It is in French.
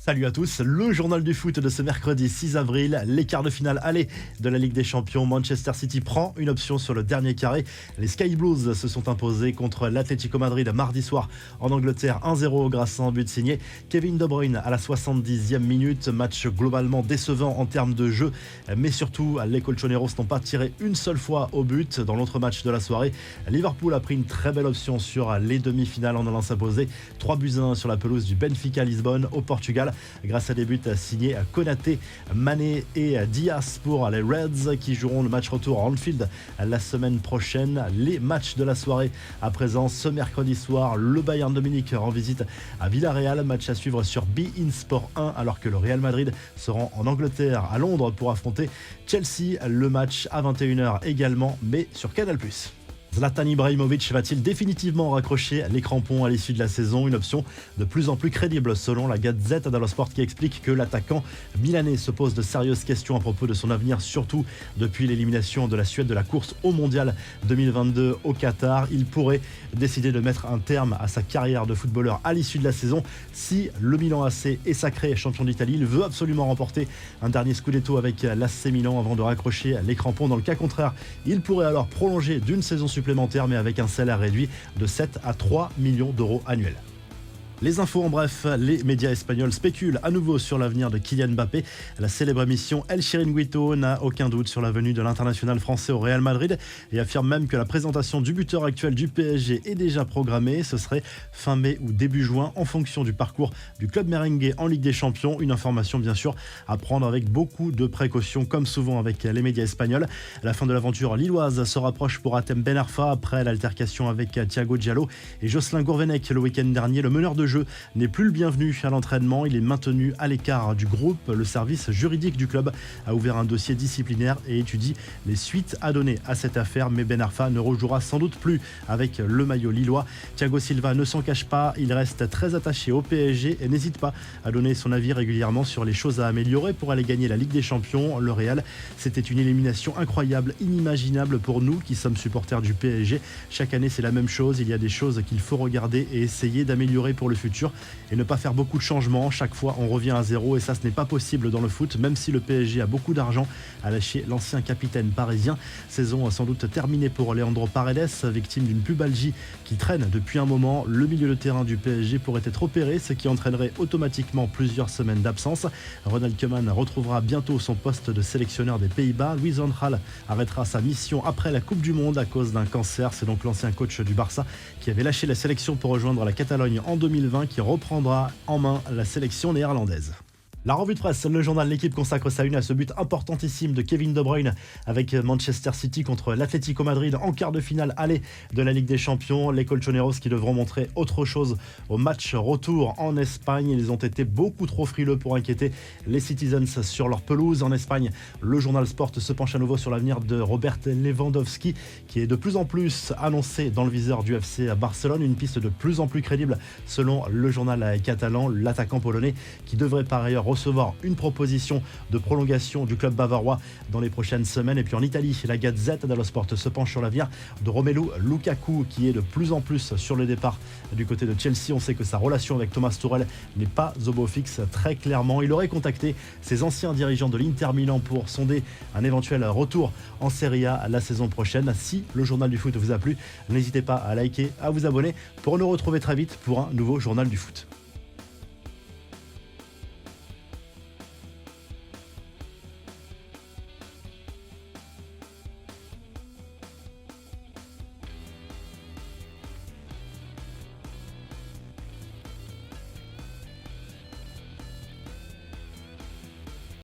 Salut à tous, le journal du foot de ce mercredi 6 avril, les quarts de finale aller de la Ligue des Champions. Manchester City prend une option sur le dernier carré. Les Sky Blues se sont imposés contre l'Atlético Madrid mardi soir en Angleterre 1-0 grâce à un but signé Kevin De Bruyne à la 70e minute. Match globalement décevant en termes de jeu, mais surtout les Colchoneros n'ont pas tiré une seule fois au but. Dans l'autre match de la soirée, Liverpool a pris une très belle option sur les demi-finales en allant s'imposer 3-1 sur la pelouse du Benfica Lisbonne au Portugal, grâce à des buts signés Konaté, Mané et Diaz pour les Reds qui joueront le match retour à Anfield la semaine prochaine. Les matchs de la soirée à présent ce mercredi soir, le Bayern de Munich rend visite à Villarreal, match à suivre sur beIN Sport 1 alors que le Real Madrid se rend en Angleterre à Londres pour affronter Chelsea. Le match à 21h également, mais sur Canal+. Zlatan Ibrahimovic va-t-il définitivement raccrocher les crampons à l'issue de la saison? Une option de plus en plus crédible selon la Gazette dello Sport qui explique que l'attaquant milanais se pose de sérieuses questions à propos de son avenir, surtout depuis l'élimination de la Suède de la course au Mondial 2022 au Qatar. Il pourrait décider de mettre un terme à sa carrière de footballeur à l'issue de la saison. Si le Milan AC est sacré champion d'Italie, il veut absolument remporter un dernier Scudetto avec l'AC Milan avant de raccrocher les crampons. Dans le cas contraire, il pourrait alors prolonger d'une saison supplémentaire mais avec un salaire réduit de 7 à 3 millions d'euros annuels. Les infos en bref, les médias espagnols spéculent à nouveau sur l'avenir de Kylian Mbappé. La célèbre émission El Chiringuito n'a aucun doute sur la venue de l'international français au Real Madrid et affirme même que la présentation du buteur actuel du PSG est déjà programmée. Ce serait fin mai ou début juin en fonction du parcours du club merengue en Ligue des Champions. Une information bien sûr à prendre avec beaucoup de précautions comme souvent avec les médias espagnols. La fin de l'aventure lilloise se rapproche pour Hatem Ben Arfa après l'altercation avec Thiago Diallo et Jocelyn Gourvenec le week-end dernier. Le meneur de jeu n'est plus le bienvenu à l'entraînement. Il est maintenu à l'écart du groupe. Le service juridique du club a ouvert un dossier disciplinaire et étudie les suites à donner à cette affaire. Mais Ben Arfa ne rejouera sans doute plus avec le maillot lillois. Thiago Silva ne s'en cache pas. Il reste très attaché au PSG et n'hésite pas à donner son avis régulièrement sur les choses à améliorer pour aller gagner la Ligue des Champions. Le Real, c'était une élimination incroyable, inimaginable pour nous qui sommes supporters du PSG. Chaque année, c'est la même chose. Il y a des choses qu'il faut regarder et essayer d'améliorer pour le futur et ne pas faire beaucoup de changements. Chaque fois, on revient à zéro et ça, ce n'est pas possible dans le foot, même si le PSG a beaucoup d'argent, a lâché l'ancien capitaine parisien. Saison sans doute terminée pour Leandro Paredes, victime d'une pubalgie qui traîne depuis un moment. Le milieu de terrain du PSG pourrait être opéré, ce qui entraînerait automatiquement plusieurs semaines d'absence. Ronald Koeman retrouvera bientôt son poste de sélectionneur des Pays-Bas. Louis van Gaal arrêtera sa mission après la Coupe du Monde à cause d'un cancer. C'est donc l'ancien coach du Barça qui avait lâché la sélection pour rejoindre la Catalogne en 2020 qui reprendra en main la sélection néerlandaise. La revue de presse, le journal L'équipe consacre sa une à ce but importantissime de Kevin De Bruyne avec Manchester City contre l'Atlético Madrid en quart de finale aller de la Ligue des Champions. Les Colchoneros qui devront montrer autre chose au match retour en Espagne. Ils ont été beaucoup trop frileux pour inquiéter les Citizens sur leur pelouse. En Espagne, le journal Sport se penche à nouveau sur l'avenir de Robert Lewandowski qui est de plus en plus annoncé dans le viseur du FC Barcelone. Une piste de plus en plus crédible selon le journal catalan. L'attaquant polonais qui devrait par ailleurs recevoir une proposition de prolongation du club bavarois dans les prochaines semaines. Et puis en Italie, la Gazette dello Sport se penche sur l'avenir de Romelu Lukaku qui est de plus en plus sur le départ du côté de Chelsea. On sait que sa relation avec Thomas Tuchel n'est pas au beau fixe, très clairement. Il aurait contacté ses anciens dirigeants de l'Inter Milan pour sonder un éventuel retour en Serie A la saison prochaine. Si le journal du foot vous a plu, n'hésitez pas à liker, à vous abonner pour nous retrouver très vite pour un nouveau journal du foot.